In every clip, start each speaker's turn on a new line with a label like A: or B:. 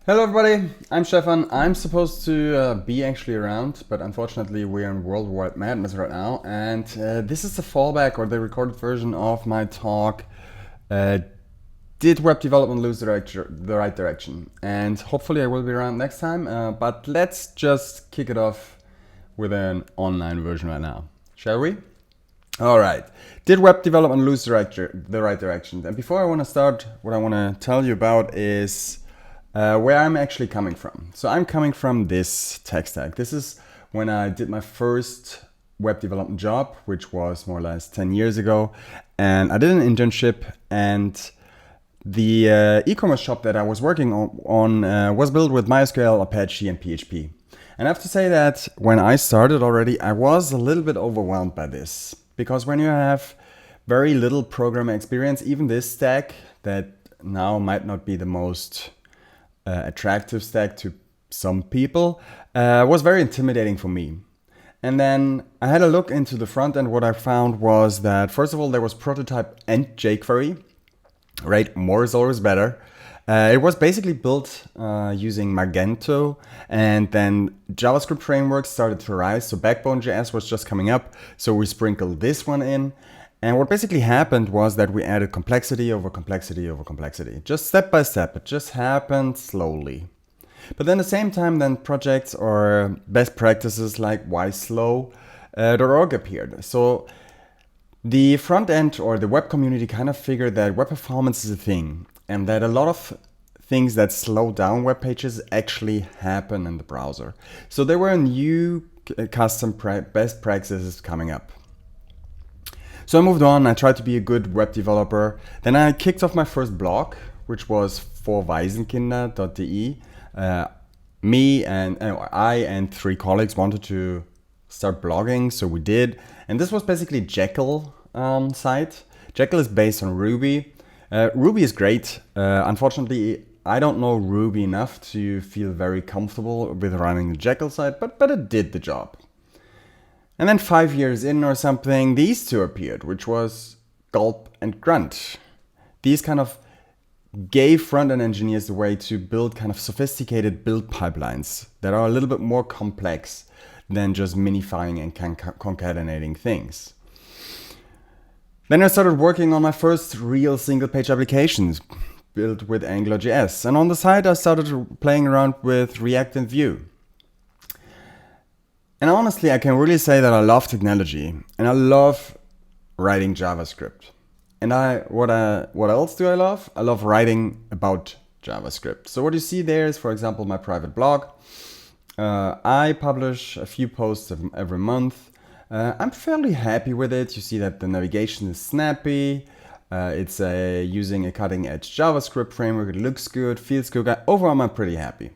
A: Hello everybody, I'm Stefan. I'm supposed to be actually around, but unfortunately we're in worldwide madness right now, and this is the fallback or the recorded version of my talk, uh, Did Web Development Lose the Right Direction? And hopefully I will be around next time, but let's just kick it off with an online version right now, shall we? All right. Did web development lose the right direction? And before I want to start, what I want to tell you about is where I'm actually coming from. So I'm coming from this tech stack. This is when I did my first web development job, which was more or less 10 years ago. And I did an internship, and the e-commerce shop that I was working on was built with MySQL, Apache, and PHP. And I have to say that when I started already, I was a little bit overwhelmed by this. Because when you have very little programmer experience, even this stack that now might not be the most attractive stack to some people, was very intimidating for me. And then I had a look into the front end. What I found was that, first of all, there was prototype and jQuery. Right, more is always better. It was basically built using Magento, and then JavaScript frameworks started to rise. So Backbone.js was just coming up, so we sprinkled this one in. And what basically happened was that we added complexity over complexity over complexity, just step by step. It just happened slowly. But then at the same time, then projects or best practices like whyslow.org appeared. So the front end or the web community kind of figured that web performance is a thing, and that a lot of things that slow down web pages actually happen in the browser. So there were new custom best practices coming up. So I moved on, I tried to be a good web developer. Then I kicked off my first blog, which was for Waisenkinder.de. Me and I and 3 colleagues wanted to start blogging, so we did. And this was basically Jekyll site. Jekyll is based on Ruby. Ruby is great. Unfortunately, I don't know Ruby enough to feel very comfortable with running the Jekyll site, but it did the job. And then 5 years in or something, these two appeared, which was Gulp and Grunt. These kind of gave front-end engineers the way to build kind of sophisticated build pipelines that are a little bit more complex than just minifying and concatenating things. Then I started working on my first real single-page applications built with AngularJS. And on the side, I started playing around with React and Vue. And honestly, I can really say that I love technology and I love writing JavaScript. And what else do I love? I love writing about JavaScript. So what you see there is, for example, my private blog. I publish a few posts every month. I'm fairly happy with it. You see that the navigation is snappy. It's using a cutting-edge JavaScript framework. It looks good, feels good. Overall, I'm pretty happy.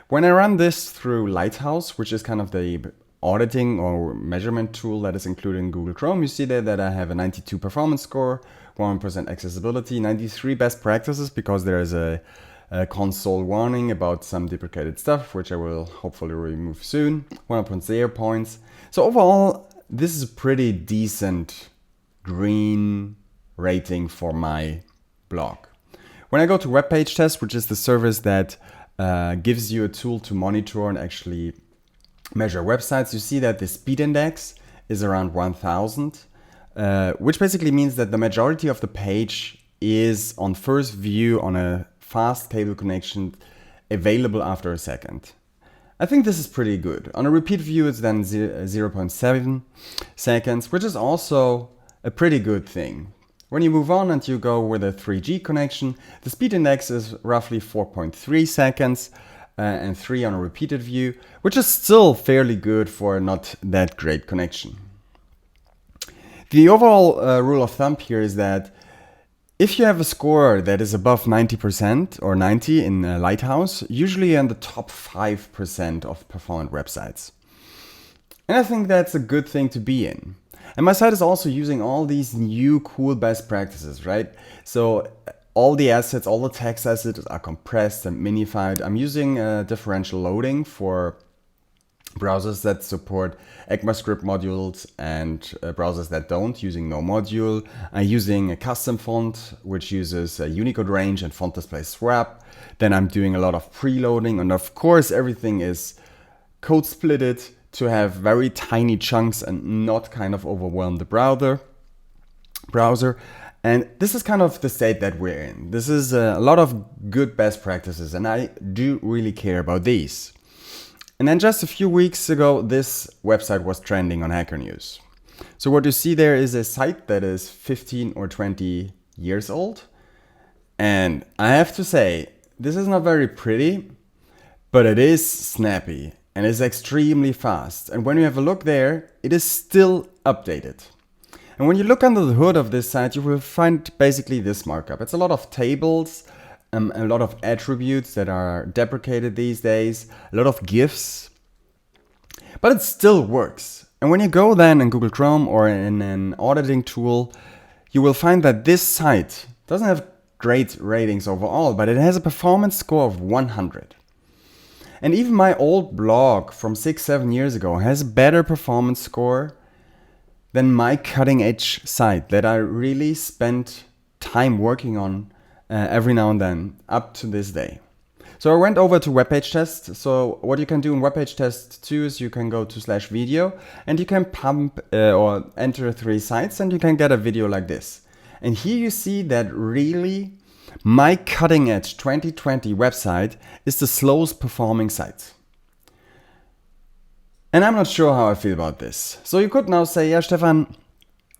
A: When I run this through Lighthouse, which is kind of the auditing or measurement tool that is included in Google Chrome, you see there that I have a 92 performance score, 1% accessibility, 93 best practices, because there is a console warning about some deprecated stuff, which I will hopefully remove soon, 1.0 points. So overall, this is a pretty decent green rating for my blog. When I go to Web Page Test, which is the service that gives you a tool to monitor and actually measure websites, you see that the speed index is around 1000, which basically means that the majority of the page is on first view on a fast cable connection available after a second. I think this is pretty good. On a repeat view, it's then 0.7 seconds, which is also a pretty good thing. When you move on and you go with a 3G connection, the speed index is roughly 4.3 seconds and 3 on a repeated view, which is still fairly good for not that great connection. The overall rule of thumb here is that if you have a score that is above 90% or 90 in Lighthouse, usually in the top 5% of performant websites. And I think that's a good thing to be in. And my site is also using all these new cool best practices, right? So all the assets, all the text assets are compressed and minified. I'm using differential loading for browsers that support ECMAScript modules and browsers that don't, using no module, using a custom font which uses a Unicode range and font display swap. Then I'm doing a lot of preloading, and of course everything is code splitted to have very tiny chunks and not kind of overwhelm the browser. And this is kind of the state that we're in. This is a lot of good best practices, and I do really care about these. And then just a few weeks ago, this website was trending on Hacker News. So what you see there is a site that is 15 or 20 years old. And I have to say, this is not very pretty, but it is snappy and is extremely fast. And when you have a look there, it is still updated. And when you look under the hood of this site, you will find basically this markup. It's a lot of tables, a lot of attributes that are deprecated these days, a lot of GIFs, but it still works. And when you go then in Google Chrome or in an auditing tool, you will find that this site doesn't have great ratings overall, but it has a performance score of 100. And even my old blog from 6-7 years ago has a better performance score than my cutting edge site that I really spent time working on every now and then up to this day. So I went over to web page test. So what you can do in web page test 2 is you can go to /video and you can pump or enter 3 sites and you can get a video like this. And here you see that really my cutting edge 2020 website is the slowest performing site. And I'm not sure how I feel about this. So you could now say, yeah, Stefan,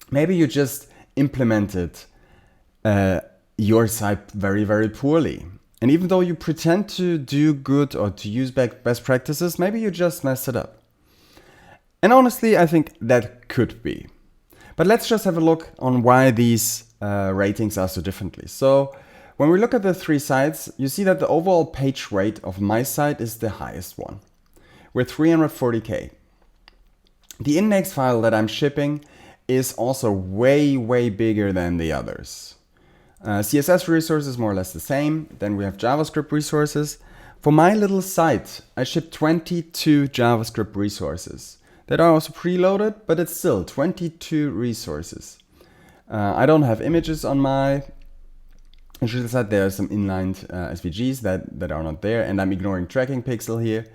A: maybe you just implemented your site very, very poorly. And even though you pretend to do good or to use best practices, maybe you just messed it up. And honestly, I think that could be. But let's just have a look on why these ratings are so differently. So when we look at the 3 sites, you see that the overall page rate of my site is the highest one, with 340K. The index file that I'm shipping is also way, way bigger than the others. CSS resources more or less the same. Then we have JavaScript resources. For my little site, I ship 22 JavaScript resources that are also preloaded, but it's still 22 resources. I don't have images on my site. There are some inlined SVGs that are not there, and I'm ignoring tracking pixel here.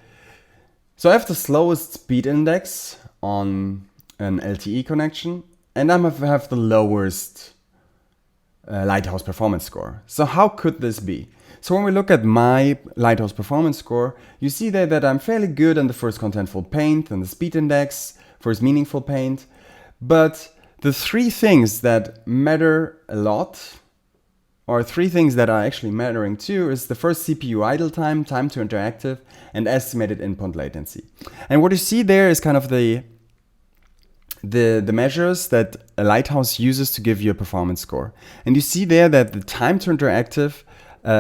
A: So I have the slowest speed index on an LTE connection, and I have the lowest Lighthouse performance score. So how could this be? So when we look at my Lighthouse performance score, you see there that I'm fairly good in the first contentful paint and the speed index, first meaningful paint. But the 3 things that matter a lot, or 3 things that are actually mattering too, is the first CPU idle time, time to interactive, and estimated input latency. And what you see there is kind of the measures that a Lighthouse uses to give you a performance score. And you see there that the time to interactive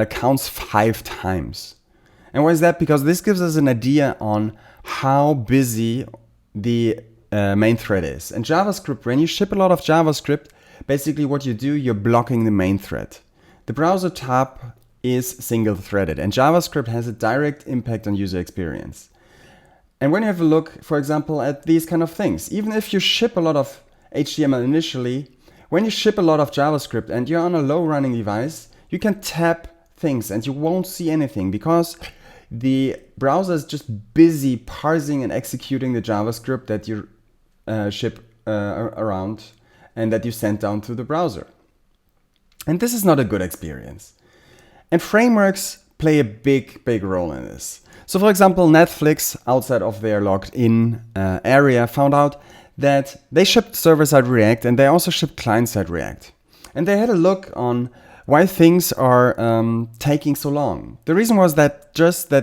A: counts 5 times. And why is that? Because this gives us an idea on how busy the main thread is. And JavaScript, when you ship a lot of JavaScript, basically what you do, you're blocking the main thread. The browser tab is single threaded, and JavaScript has a direct impact on user experience. And when you have a look, for example, at these kind of things, even if you ship a lot of HTML initially, when you ship a lot of JavaScript and you're on a low running device, you can tap things and you won't see anything because the browser is just busy parsing and executing the JavaScript that you ship around and that you send down to the browser. And this is not a good experience. And frameworks play a big, big role in this. So for example, Netflix, outside of their logged in area, found out that they shipped server-side React and they also shipped client-side React. And they had a look on why things are taking so long. The reason was that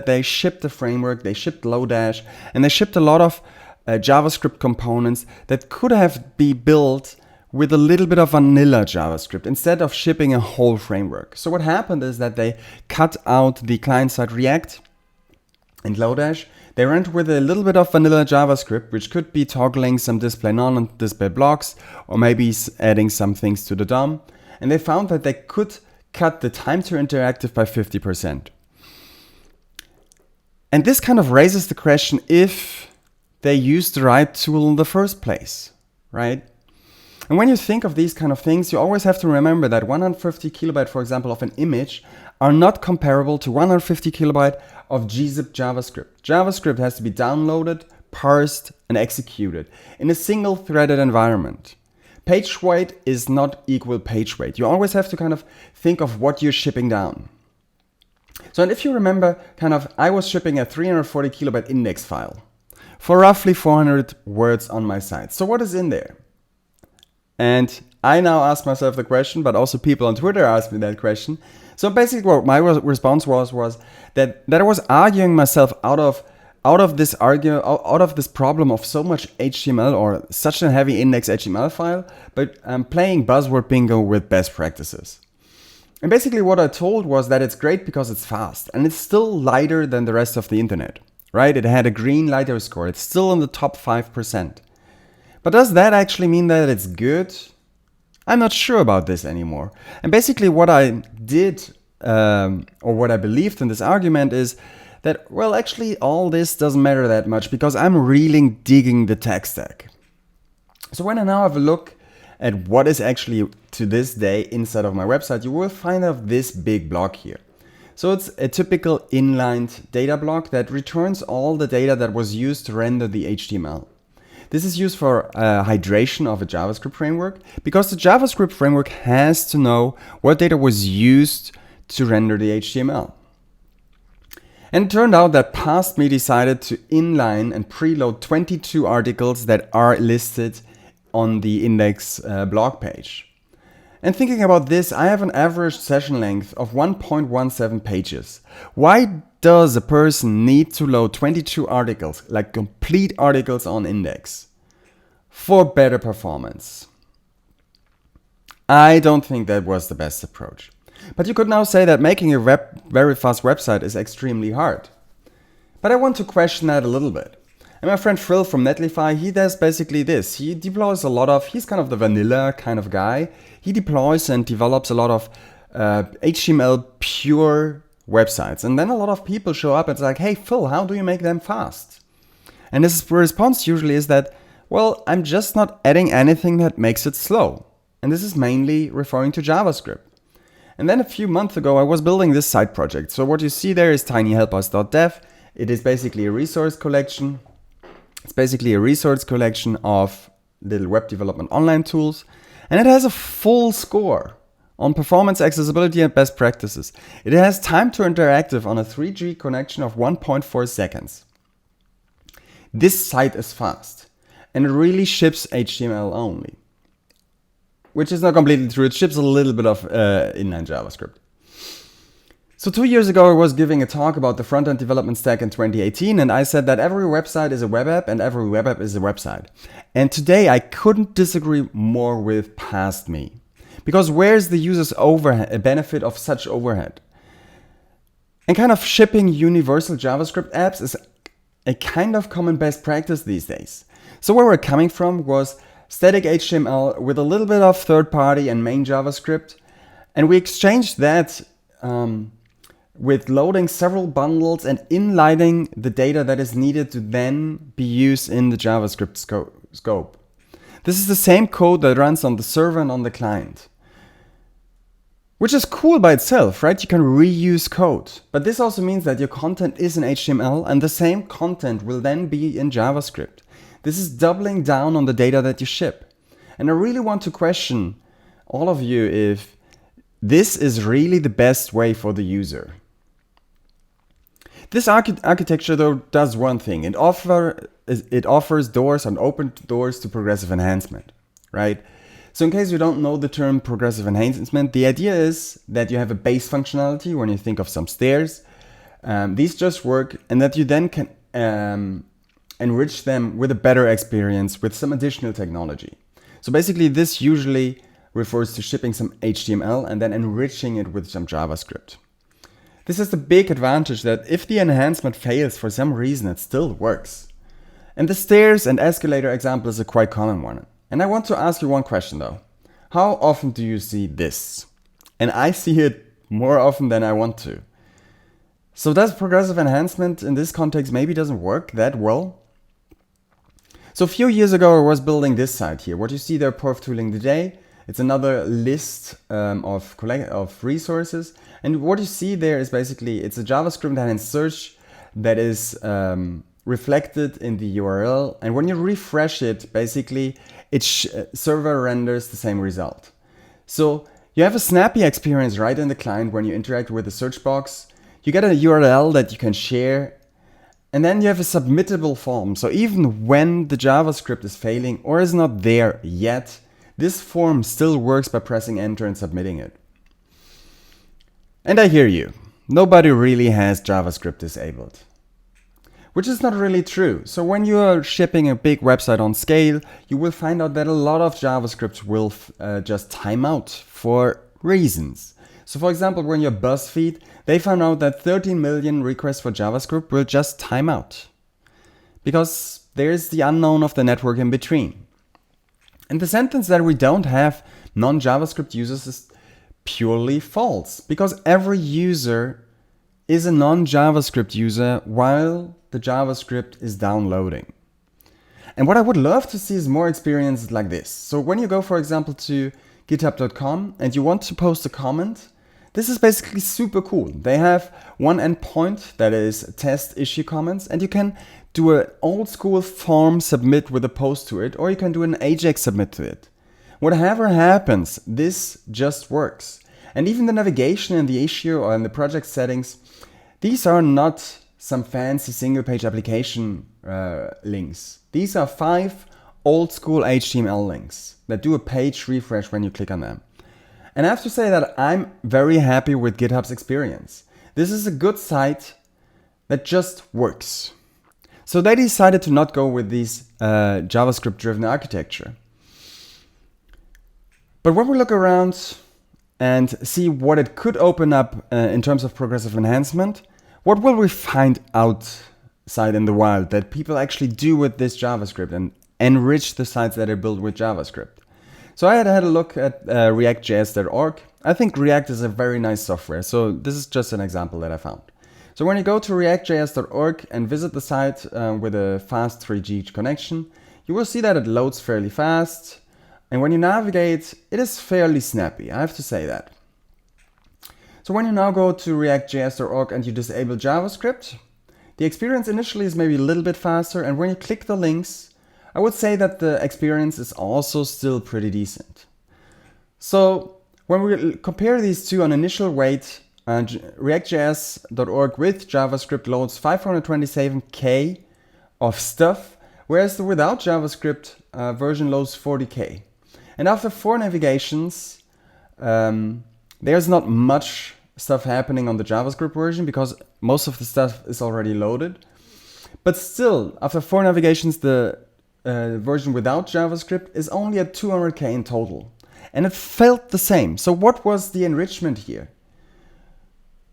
A: they shipped the framework, they shipped Lodash, and they shipped a lot of JavaScript components that could have been built with a little bit of vanilla JavaScript instead of shipping a whole framework. So what happened is that they cut out the client-side React and Lodash. They went with a little bit of vanilla JavaScript, which could be toggling some display none and display blocks, or maybe adding some things to the DOM. And they found that they could cut the time to interactive by 50%. And this kind of raises the question if they used the right tool in the first place, right? And when you think of these kind of things, you always have to remember that 150 kilobyte, for example, of an image are not comparable to 150 kilobyte of gzip JavaScript. JavaScript has to be downloaded, parsed, and executed in a single threaded environment. Page weight is not equal page weight. You always have to kind of think of what you're shipping down. So, and if you remember, I was shipping a 340 kilobyte index file for roughly 400 words on my site. So what is in there? And I now ask myself the question, but also people on Twitter asked me that question. So basically what my response was that I was arguing myself out of this problem of so much HTML or such a heavy index HTML file, but playing buzzword bingo with best practices. And basically what I told was that it's great because it's fast and it's still lighter than the rest of the internet, right? It had a green lighter score. It's still in the top 5%. But does that actually mean that it's good? I'm not sure about this anymore. And basically what I did, or what I believed in this argument is that, well, actually all this doesn't matter that much because I'm really digging the tech stack. So when I now have a look at what is actually to this day inside of my website, you will find out this big block here. So it's a typical inline data block that returns all the data that was used to render the HTML. This is used for hydration of a JavaScript framework because the JavaScript framework has to know what data was used to render the HTML. And it turned out that past me decided to inline and preload 22 articles that are listed on the index blog page. And thinking about this, I have an average session length of 1.17 pages. Why does a person need to load 22 articles, like complete articles on index, for better performance? I don't think that was the best approach. But you could now say that making a very fast website is extremely hard. But I want to question that a little bit. And my friend Phil from Netlify, he does basically this. He deploys he's kind of the vanilla kind of guy. He deploys and develops a lot of HTML pure websites. And then a lot of people show up and it's like, hey Phil, how do you make them fast? And his response usually is that, well, I'm just not adding anything that makes it slow. And this is mainly referring to JavaScript. And then a few months ago, I was building this side project. So what you see there is tinyhelpers.dev. It is basically a resource collection. It's basically a resource collection of little web development online tools. And it has a full score on performance, accessibility, and best practices. It has time to interactive on a 3G connection of 1.4 seconds. This site is fast. And it really ships HTML only. Which is not completely true. It ships a little bit of inline JavaScript. So 2 years ago, I was giving a talk about the front-end development stack in 2018, and I said that every website is a web app and every web app is a website. And today, I couldn't disagree more with past me. Because where's the user's benefit of such overhead? And kind of shipping universal JavaScript apps is a kind of common best practice these days. So where we're coming from was static HTML with a little bit of third-party and main JavaScript. And we exchanged that with loading several bundles and inlining the data that is needed to then be used in the JavaScript scope. This is the same code that runs on the server and on the client. Which is cool by itself, right? You can reuse code. But this also means that your content is in HTML and the same content will then be in JavaScript. This is doubling down on the data that you ship. And I really want to question all of you if this is really the best way for the user. This architecture, though, does one thing. It offers doors and open doors to progressive enhancement, right? So in case you don't know the term progressive enhancement, the idea is that you have a base functionality when you think of some stairs. These just work, and that you then can enrich them with a better experience with some additional technology. So basically, this usually refers to shipping some HTML and then enriching it with some JavaScript. This is the big advantage that if the enhancement fails for some reason, it still works. And the stairs and escalator example is a quite common one. And I want to ask you one question though. How often do you see this? And I see it more often than I want to. So does progressive enhancement in this context maybe doesn't work that well? So a few years ago, I was building this site here. What you see there, Perf Tooling Today, it's another list of resources. And what you see there is basically, it's a JavaScript and search that is reflected in the URL. And when you refresh it, basically, server renders the same result. So you have a snappy experience right in the client when you interact with the search box. You get a URL that you can share. And then you have a submittable form. So even when the JavaScript is failing or is not there yet, this form still works by pressing enter and submitting it. And I hear you. Nobody really has JavaScript disabled. Which is not really true. So when you are shipping a big website on scale, you will find out that a lot of JavaScript will just time out for reasons. So for example, when you're BuzzFeed, they found out that 13 million requests for JavaScript will just time out. Because there's the unknown of the network in between. And the sentence that we don't have non-JavaScript users is purely false. Because every user is a non-JavaScript user while the JavaScript is downloading. And what I would love to see is more experiences like this. So when you go, for example, to github.com and you want to post a comment, this is basically super cool. They have one endpoint that is test issue comments, and you can do an old school form submit with a post to it, or you can do an AJAX submit to it. Whatever happens, this just works. And even the navigation in the issue or in the project settings, these are not some fancy single page application links. These are 5 old school HTML links that do a page refresh when you click on them. And I have to say that I'm very happy with GitHub's experience. This is a good site that just works. So they decided to not go with this JavaScript-driven architecture. But when we look around and see what it could open up in terms of progressive enhancement, what will we find outside in the wild that people actually do with this JavaScript and enrich the sites that are built with JavaScript? So I had a look at reactjs.org. I think React is a very nice software. So this is just an example that I found. So when you go to reactjs.org and visit the site with a fast 3G connection, you will see that it loads fairly fast. And when you navigate, it is fairly snappy. I have to say that. So when you now go to reactjs.org and you disable JavaScript, the experience initially is maybe a little bit faster. And when you click the links, I would say that the experience is also still pretty decent. So when we compare these two on initial weight, reactjs.org with JavaScript loads 527K of stuff, whereas the without JavaScript version loads 40K. And after 4 navigations, there's not much stuff happening on the JavaScript version because most of the stuff is already loaded. But still, after 4 navigations, the version without JavaScript is only at 200K in total. And it felt the same. So what was the enrichment here?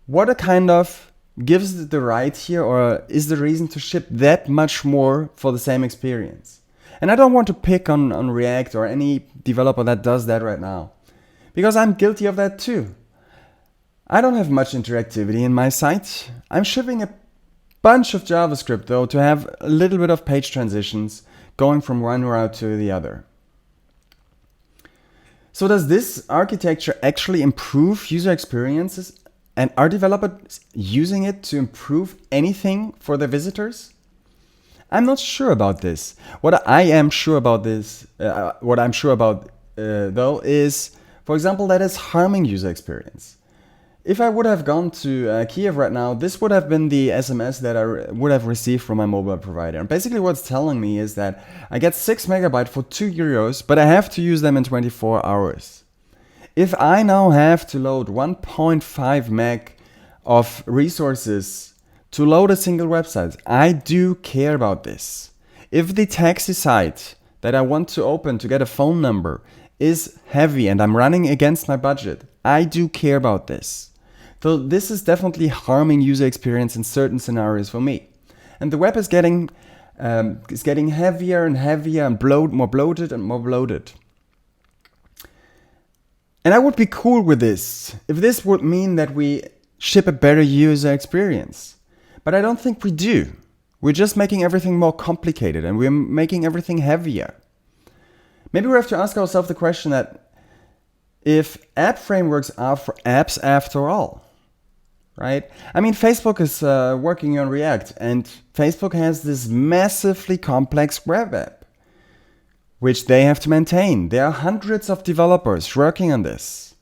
A: What a kind of gives the right here, or is the reason to ship that much more for the same experience? And I don't want to pick on React or any developer that does that right now, because I'm guilty of that too. I don't have much interactivity in my site. I'm shipping a bunch of JavaScript though to have a little bit of page transitions going from one route to the other. So does this architecture actually improve user experiences? And are developers using it to improve anything for their visitors? I'm not sure about this. What I'm sure about though is, for example, that it's harming user experience. If I would have gone to Kiev right now, this would have been the SMS that I would have received from my mobile provider. And basically what's telling me is that I get 6 megabytes for €2, but I have to use them in 24 hours. If I now have to load 1.5 meg of resources to load a single website, I do care about this. If the taxi site that I want to open to get a phone number is heavy and I'm running against my budget, I do care about this. So this is definitely harming user experience in certain scenarios for me. And the web is getting heavier and heavier and more bloated and more bloated. And I would be cool with this if this would mean that we ship a better user experience. But I don't think we do. We're just making everything more complicated and we're making everything heavier. Maybe we have to ask ourselves the question that if app frameworks are for apps after all, right? I mean, Facebook is working on React, and Facebook has this massively complex web app, which they have to maintain. There are hundreds of developers working on this.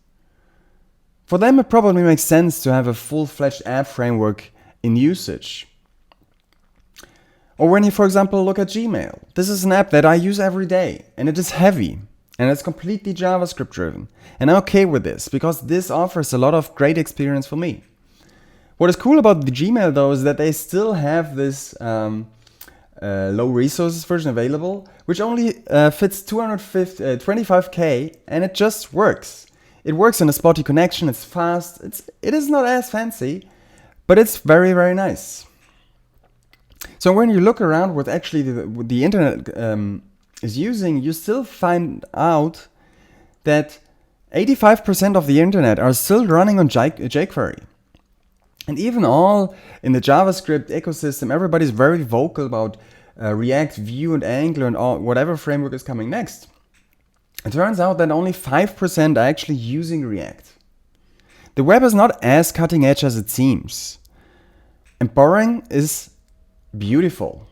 A: For them, it probably makes sense to have a full-fledged app framework in usage. Or when you, for example, look at Gmail. This is an app that I use every day, and it is heavy, and it's completely JavaScript driven. And I'm okay with this, because this offers a lot of great experience for me. What is cool about the Gmail, though, is that they still have this low resources version available, which only fits 25K, and it just works. It works on a spotty connection, it's fast, it is not as fancy, but it's very, very nice. So when you look around what actually the internet is using, you still find out that 85% of the internet are still running on jQuery. And even all in the JavaScript ecosystem, everybody's very vocal about React, Vue, and Angular, and all, whatever framework is coming next. It turns out that only 5% are actually using React. The web is not as cutting edge as it seems. And boring is beautiful,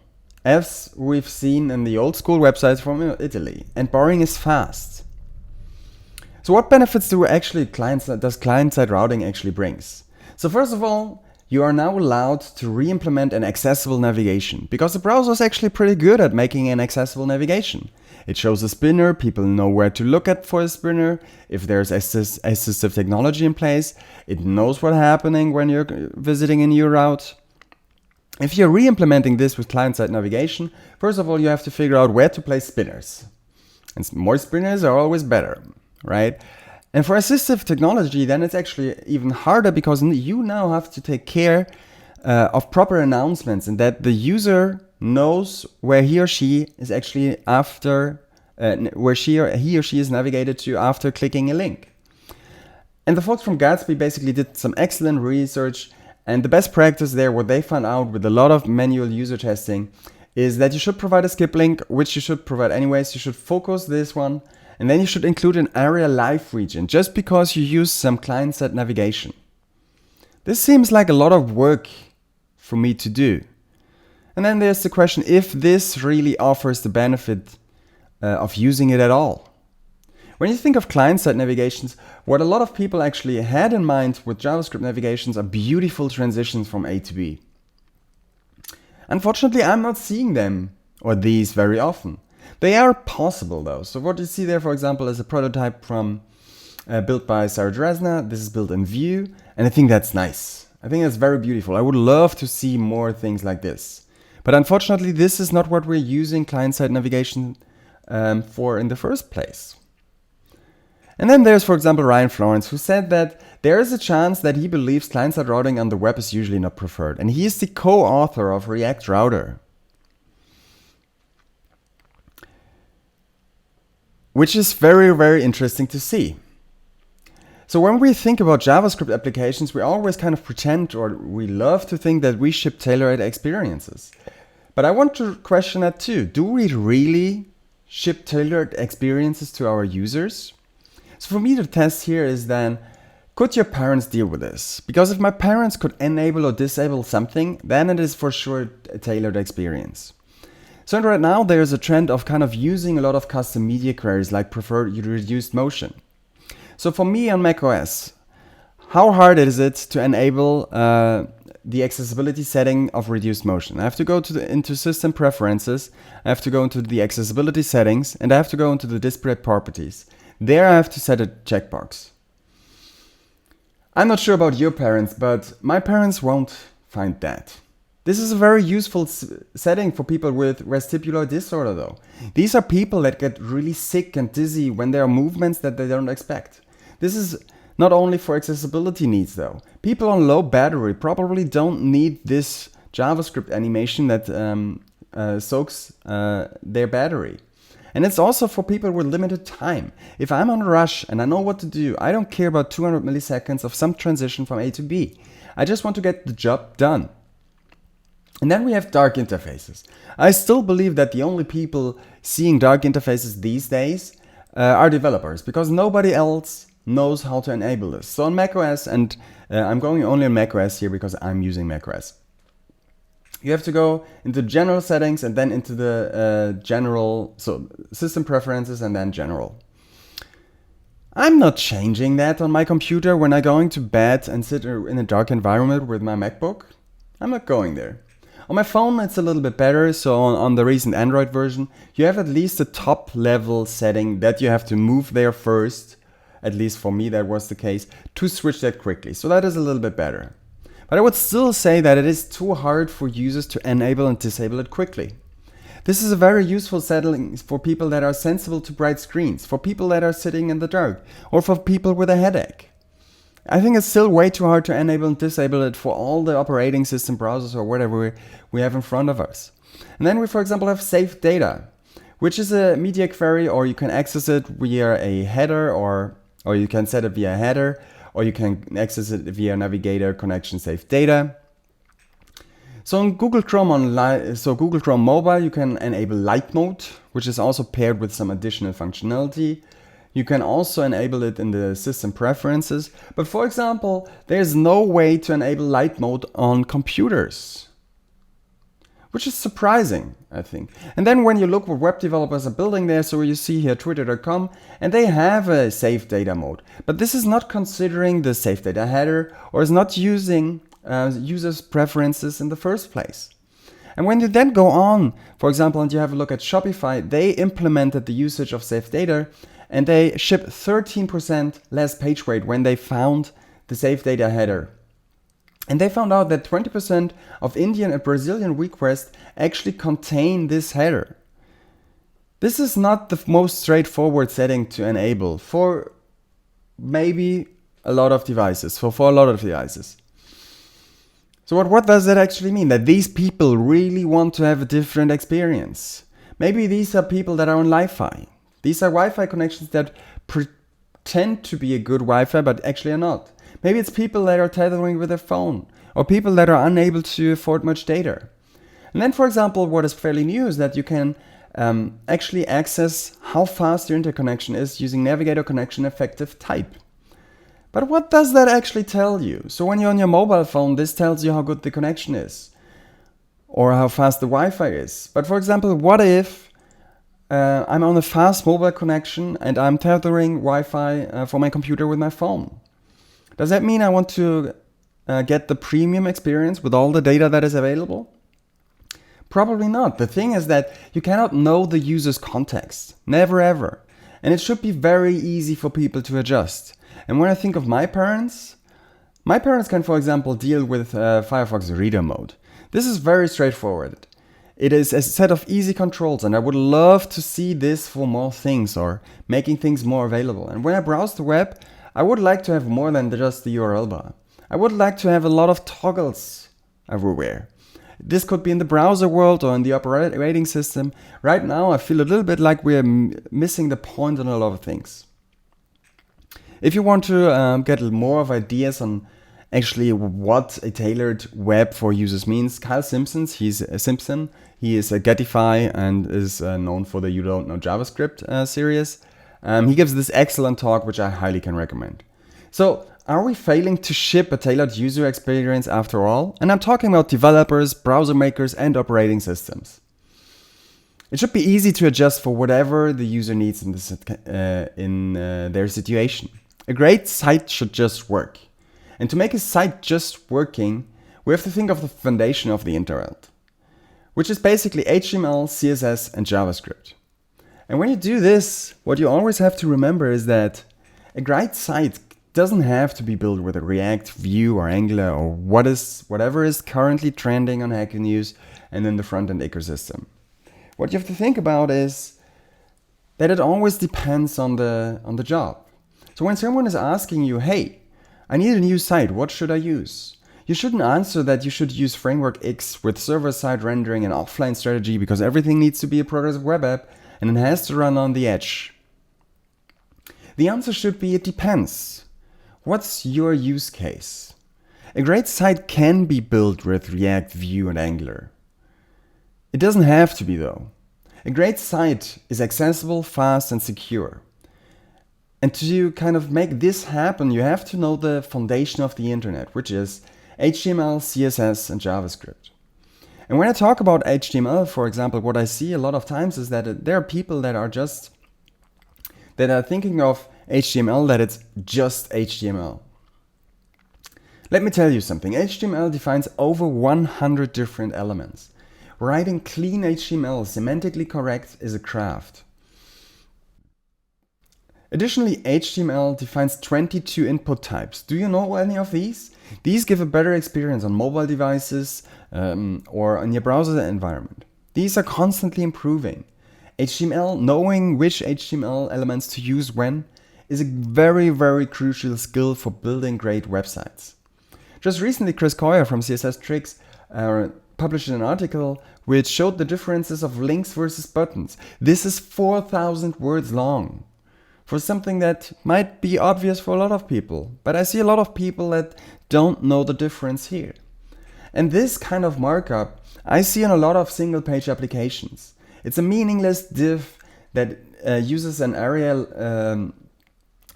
A: as we've seen in the old school websites from Italy. And boring is fast. So what benefits does client-side routing actually brings? So first of all, you are now allowed to re-implement an accessible navigation, because the browser is actually pretty good at making an accessible navigation. It shows a spinner, people know where to look at for a spinner, if there's assistive technology in place, it knows what's happening when you're visiting a new route. If you're re-implementing this with client-side navigation, first of all, you have to figure out where to place spinners. And more spinners are always better, right? And for assistive technology, then it's actually even harder, because you now have to take care of proper announcements, and that the user knows where he or she is actually where he or she is navigated to after clicking a link. And the folks from Gatsby basically did some excellent research, and the best practice there, what they found out with a lot of manual user testing, is that you should provide a skip link, which you should provide anyways. You should focus this one. And then you should include an area live region, just because you use some client-side navigation. This seems like a lot of work for me to do. And then there's the question if this really offers the benefit of using it at all. When you think of client-side navigations, what a lot of people actually had in mind with JavaScript navigations are beautiful transitions from A to B. Unfortunately, I'm not seeing them or these very often. They are possible though. So what you see there, for example, is a prototype from built by Sarah Dresner. This is built in Vue, and I think that's nice. I think that's very beautiful. I would love to see more things like this. But unfortunately, this is not what we're using client-side navigation for in the first place. And then there's, for example, Ryan Florence, who said that there is a chance that he believes client-side routing on the web is usually not preferred. And he is the co-author of React Router, which is very, very interesting to see. So when we think about JavaScript applications, we always kind of pretend, or we love to think, that we ship tailored experiences. But I want to question that too. Do we really ship tailored experiences to our users? So for me, the test here is then, could your parents deal with this? Because if my parents could enable or disable something, then it is for sure a tailored experience. So right now there's a trend of kind of using a lot of custom media queries like preferred reduced motion. So for me on macOS, how hard is it to enable the accessibility setting of reduced motion? I have to go into system preferences, I have to go into the accessibility settings, and I have to go into the display properties. There I have to set a checkbox. I'm not sure about your parents, but my parents won't find that. This is a very useful setting for people with vestibular disorder though. These are people that get really sick and dizzy when there are movements that they don't expect. This is not only for accessibility needs though. People on low battery probably don't need this JavaScript animation that soaks their battery. And it's also for people with limited time. If I'm on a rush and I know what to do, I don't care about 200 milliseconds of some transition from A to B. I just want to get the job done. And then we have dark interfaces. I still believe that the only people seeing dark interfaces these days are developers, because nobody else knows how to enable this. So on macOS, and I'm going only on macOS here because I'm using macOS, you have to go into general settings and then into the general, so system preferences and then general. I'm not changing that on my computer when I'm going to bed and sit in a dark environment with my MacBook. I'm not going there. On my phone, it's a little bit better. So on the recent Android version, you have at least a top level setting that you have to move there first. At least for me, that was the case, to switch that quickly. So that is a little bit better. But I would still say that it is too hard for users to enable and disable it quickly. This is a very useful setting for people that are sensible to bright screens, for people that are sitting in the dark, or for people with a headache. I think it's still way too hard to enable and disable it for all the operating system browsers or whatever we have in front of us. And then we, for example, have saved data, which is a media query, or you can access it via a header, or you can set it via a header, or you can access it via navigator connection saved data. So on Google Chrome Google Chrome Mobile, you can enable light mode, which is also paired with some additional functionality. You can also enable it in the system preferences. But for example, there's no way to enable light mode on computers, which is surprising, I think. And then when you look what web developers are building there, so you see here twitter.com, and they have a save data mode. But this is not considering the save data header, or is not using users' preferences in the first place. And when you then go on, for example, and you have a look at Shopify, they implemented the usage of saved data, and they ship 13% less page weight when they found the saved data header. And they found out that 20% of Indian and Brazilian requests actually contain this header. This is not the most straightforward setting to enable for maybe a lot of devices, for a lot of devices. So what does that actually mean? That these people really want to have a different experience. Maybe these are people that are on Wi-Fi. These are Wi-Fi connections that pretend to be a good Wi-Fi, but actually are not. Maybe it's people that are tethering with their phone, or people that are unable to afford much data. And then, for example, what is fairly new is that you can actually access how fast your interconnection is using Navigator Connection Effective Type. But what does that actually tell you? So when you're on your mobile phone, this tells you how good the connection is, or how fast the Wi-Fi is. But for example, what if I'm on a fast mobile connection and I'm tethering Wi-Fi for my computer with my phone? Does that mean I want to get the premium experience with all the data that is available? Probably not. The thing is that you cannot know the user's context. Never ever. And it should be very easy for people to adjust. And when I think of my parents can, for example, deal with Firefox Reader mode. This is very straightforward. It is a set of easy controls, and I would love to see this for more things, or making things more available. And when I browse the web, I would like to have more than just the URL bar. I would like to have a lot of toggles everywhere. This could be in the browser world or in the operating system. Right now, I feel a little bit like we're missing the point on a lot of things. If you want to get more of ideas on actually what a tailored web for users means, Kyle Simpson, he is a Getify and is known for the You Don't Know JavaScript series. He gives this excellent talk, which I highly can recommend. So, are we failing to ship a tailored user experience after all? And I'm talking about developers, browser makers, and operating systems. It should be easy to adjust for whatever the user needs in their situation. A great site should just work. And to make a site just working, we have to think of the foundation of the internet, which is basically HTML, CSS, and JavaScript. And when you do this, what you always have to remember is that a great site doesn't have to be built with a React, Vue, or Angular, or whatever is currently trending on Hacker News and in the front-end ecosystem. What you have to think about is that it always depends on the job. So when someone is asking you, hey, I need a new site, what should I use? You shouldn't answer that you should use Framework X with server-side rendering and offline strategy because everything needs to be a progressive web app and it has to run on the edge. The answer should be, it depends. What's your use case? A great site can be built with React, Vue, and Angular. It doesn't have to be though. A great site is accessible, fast, and secure. And to kind of make this happen, you have to know the foundation of the internet, which is HTML, CSS, and JavaScript. And when I talk about HTML, for example, what I see a lot of times is that there are people that are thinking of HTML that it's just HTML. Let me tell you something. HTML defines over 100 different elements. Writing clean HTML, semantically correct, is a craft. Additionally, HTML defines 22 input types. Do you know any of these? These give a better experience on mobile devices or on your browser environment. These are constantly improving. HTML, knowing which HTML elements to use when, is a very, very crucial skill for building great websites. Just recently, Chris Coyer from CSS Tricks published an article which showed the differences of links versus buttons. This is 4,000 words long for something that might be obvious for a lot of people. But I see a lot of people that don't know the difference here. And this kind of markup I see in a lot of single page applications. It's a meaningless div that uses an area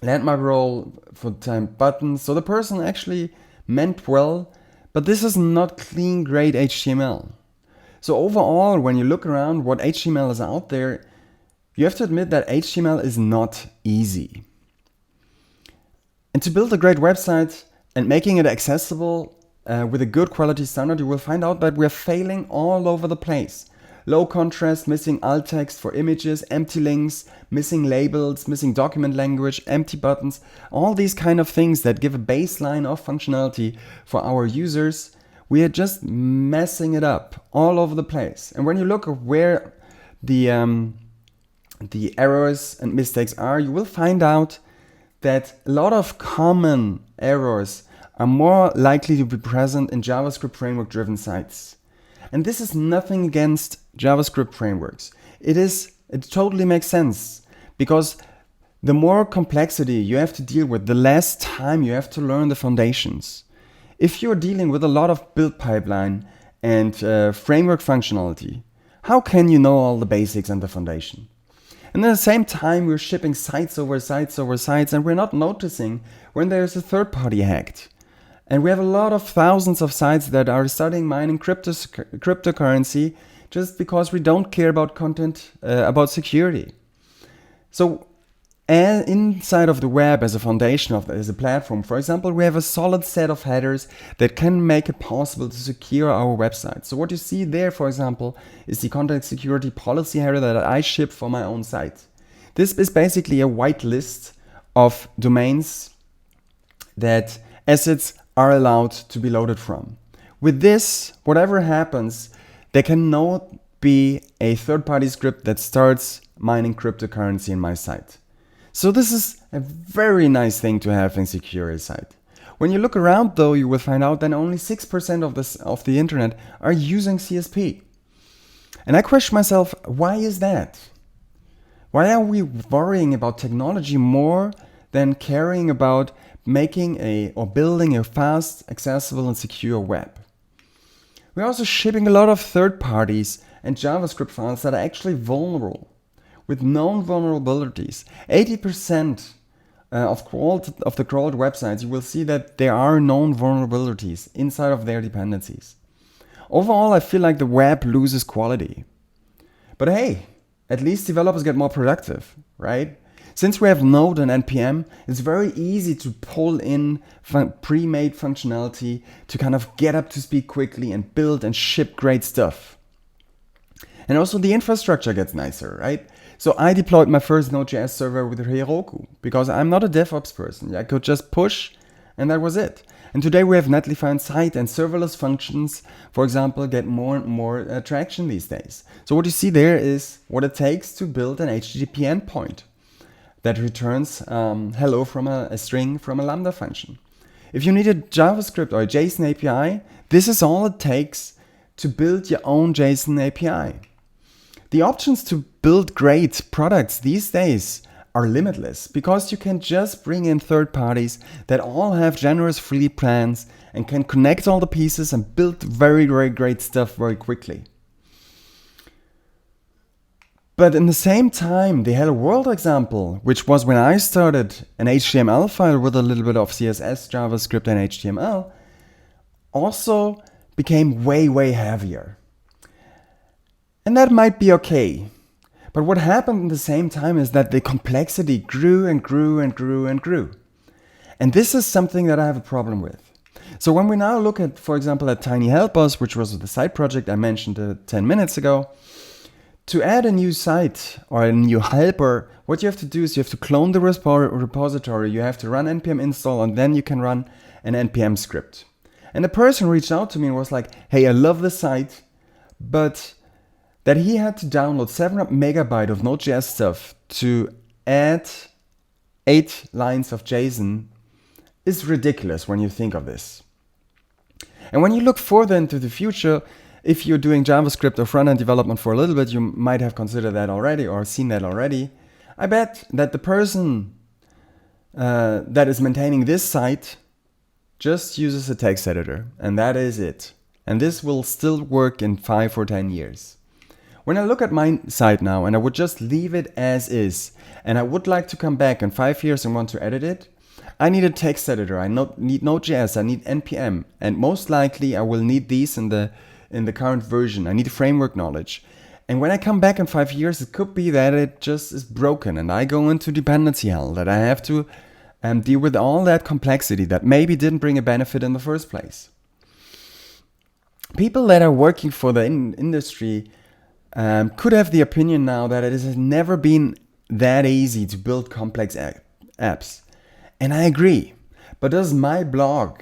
A: landmark role for time buttons. So the person actually meant well, but this is not clean, great HTML. So overall, when you look around what HTML is out there, you have to admit that HTML is not easy. And to build a great website and making it accessible with a good quality standard, you will find out that we're failing all over the place. Low contrast, missing alt text for images, empty links, missing labels, missing document language, empty buttons, all these kind of things that give a baseline of functionality for our users. We are just messing it up all over the place. And when you look at where the errors and mistakes are, you will find out that a lot of common errors are more likely to be present in JavaScript framework-driven sites. And this is nothing against JavaScript frameworks. It totally makes sense, because the more complexity you have to deal with, the less time you have to learn the foundations. If you're dealing with a lot of build pipeline and framework functionality, how can you know all the basics and the foundation? And at the same time, we're shipping sites over sites over sites, and we're not noticing when there's a third party hacked. And we have a lot of thousands of sites that are starting mining cryptocurrency just because we don't care about content, about security. So inside of the web as a foundation, as a platform, for example, we have a solid set of headers that can make it possible to secure our website. So what you see there, for example, is the content security policy header that I ship for my own site. This is basically a white list of domains that assets are allowed to be loaded from. With this, whatever happens, there cannot be a third-party script that starts mining cryptocurrency in my site. So this is a very nice thing to have in secure a site. When you look around though, you will find out that only 6% of the internet are using CSP. And I question myself, why is that? Why are we worrying about technology more than caring about making or building a fast, accessible, and secure web? We're also shipping a lot of third parties and JavaScript files that are actually vulnerable, with known vulnerabilities. 80% of the crawled websites, you will see that there are known vulnerabilities inside of their dependencies. Overall, I feel like the web loses quality. But hey, at least developers get more productive, right? Since we have Node and NPM, it's very easy to pull in pre-made functionality to kind of get up to speed quickly and build and ship great stuff. And also the infrastructure gets nicer, right? So I deployed my first Node.js server with Heroku because I'm not a DevOps person. I could just push and that was it. And today we have Netlify site and serverless functions, for example, get more and more traction these days. So what you see there is what it takes to build an HTTP endpoint that returns hello from a string from a Lambda function. If you need a JavaScript or a JSON API, this is all it takes to build your own JSON API. The options to build great products these days are limitless because you can just bring in third parties that all have generous free plans and can connect all the pieces and build very, very great stuff very quickly. But in the same time, the Hello World example, which was when I started an HTML file with a little bit of CSS, JavaScript, and HTML, also became way, way heavier. And that might be okay. But what happened at the same time is that the complexity grew and grew and grew and grew. And this is something that I have a problem with. So when we now look at, for example, at Tiny Helpers, which was the side project I mentioned 10 minutes ago, to add a new site or a new helper, what you have to do is you have to clone the repository, you have to run npm install, and then you can run an npm script. And the person reached out to me and was like, hey, I love the site, but that he had to download 700 megabytes of Node.js stuff to add 8 lines of JSON is ridiculous when you think of this. And when you look further into the future, if you're doing JavaScript or front-end development for a little bit, you might have considered that already or seen that already. I bet that the person that is maintaining this site just uses a text editor, and that is it. And this will still work in 5 or 10 years. When I look at my site now and I would just leave it as is, and I would like to come back in 5 years and want to edit it, I need a text editor, I need Node.js, I need npm, and most likely I will need these in the current version. I need framework knowledge. And when I come back in 5 years, it could be that it just is broken and I go into dependency hell, that I have to deal with all that complexity that maybe didn't bring a benefit in the first place. People that are working for the industry could have the opinion now that it has never been that easy to build complex apps. And I agree. But does my blog,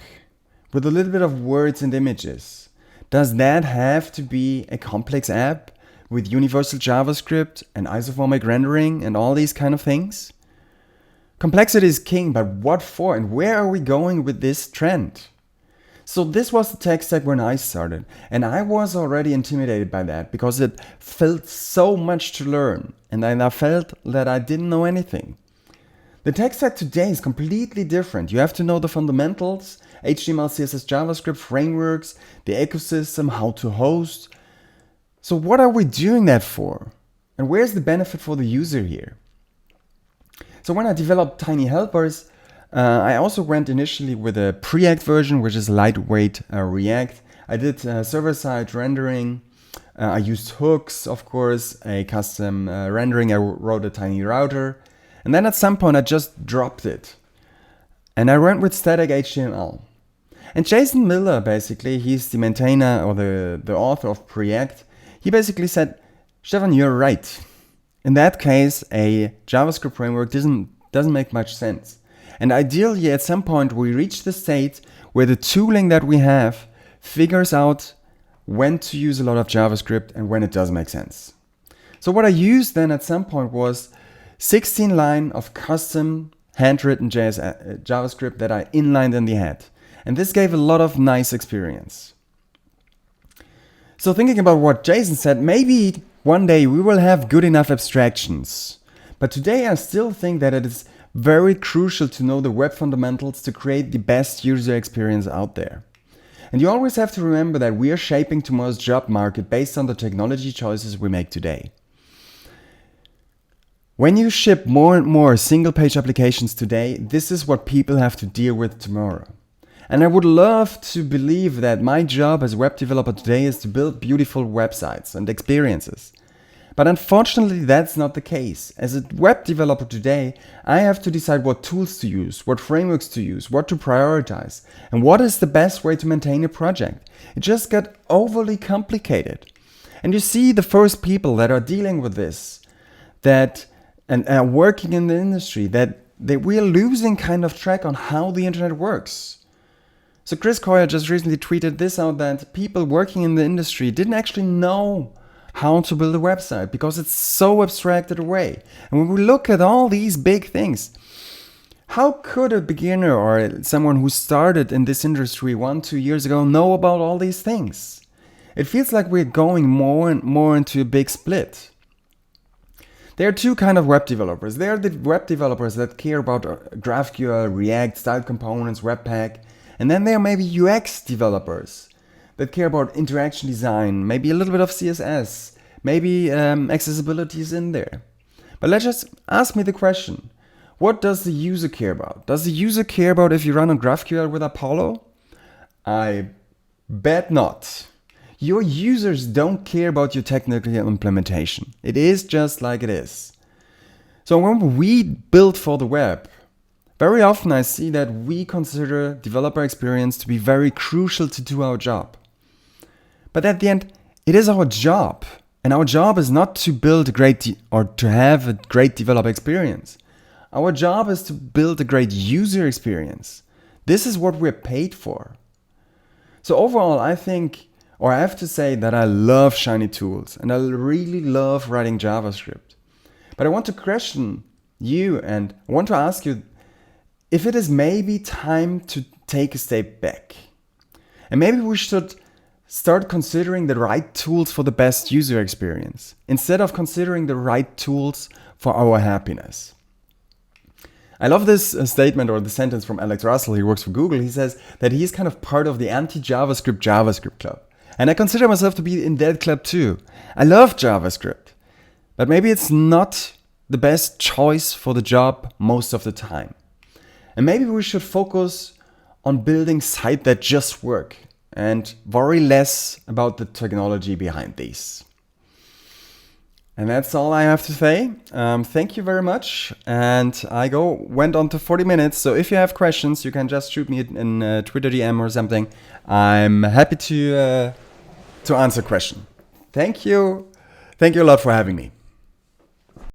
A: with a little bit of words and images, does that have to be a complex app with universal JavaScript and isomorphic rendering and all these kind of things? Complexity is king, but what for and where are we going with this trend? So this was the tech stack when I started, and I was already intimidated by that because it felt so much to learn, and then I felt that I didn't know anything. The tech stack today is completely different. You have to know the fundamentals, HTML, CSS, JavaScript, frameworks, the ecosystem, how to host. So what are we doing that for? And where's the benefit for the user here? So when I developed Tiny Helpers, I also went initially with a Preact version, which is lightweight React. I did server-side rendering. I used hooks, of course, a custom rendering. I wrote a tiny router. And then at some point I just dropped it. And I went with static HTML. And Jason Miller, basically, he's the maintainer or the author of Preact. He basically said, Stefan, you're right. In that case, a JavaScript framework doesn't make much sense. And ideally, at some point, we reach the state where the tooling that we have figures out when to use a lot of JavaScript and when it does make sense. So what I used then at some point was 16 line of custom handwritten JavaScript that I inlined in the head. And this gave a lot of nice experience. So thinking about what Jason said, maybe one day we will have good enough abstractions. But today I still think that it is very crucial to know the web fundamentals to create the best user experience out there. And you always have to remember that we are shaping tomorrow's job market based on the technology choices we make today. When you ship more and more single-page applications today, this is what people have to deal with tomorrow. And I would love to believe that my job as a web developer today is to build beautiful websites and experiences. But unfortunately, that's not the case. As a web developer today, I have to decide what tools to use, what frameworks to use, what to prioritize, and what is the best way to maintain a project. It just got overly complicated. And you see the first people that are dealing with this, and are working in the industry, that we are losing kind of track on how the internet works. So Chris Coyer just recently tweeted this out, that people working in the industry didn't actually know how to build a website because it's so abstracted away. And when we look at all these big things, how could a beginner or someone who started in this industry 1-2 years ago know about all these things? It feels like we're going more and more into a big split. There are two kind of web developers. There are the web developers that care about GraphQL, React, style components, Webpack. And then there are maybe UX developers that care about interaction design, maybe a little bit of CSS, maybe accessibility is in there. But let's just ask me the question. What does the user care about? Does the user care about if you run on GraphQL with Apollo? I bet not. Your users don't care about your technical implementation. It is just like it is. So when we build for the web, very often I see that we consider developer experience to be very crucial to do our job. But at the end, it is our job. And our job is not to build a great or to have a great developer experience. Our job is to build a great user experience. This is what we're paid for. So overall, I think, or I have to say that I love shiny tools and I really love writing JavaScript. But I want to question you and I want to ask you if it is maybe time to take a step back. And maybe we should start considering the right tools for the best user experience instead of considering the right tools for our happiness. I love this statement or the sentence from Alex Russell. He works for Google. He says that he's kind of part of the anti-JavaScript JavaScript club. And I consider myself to be in that club too. I love JavaScript, but maybe it's not the best choice for the job most of the time. And maybe we should focus on building sites that just work and worry less about the technology behind these. And that's all I have to say. Thank you very much. And I went on to 40 minutes. So if you have questions, you can just shoot me in Twitter DM or something. I'm happy to answer question. Thank you. Thank you a lot for having me.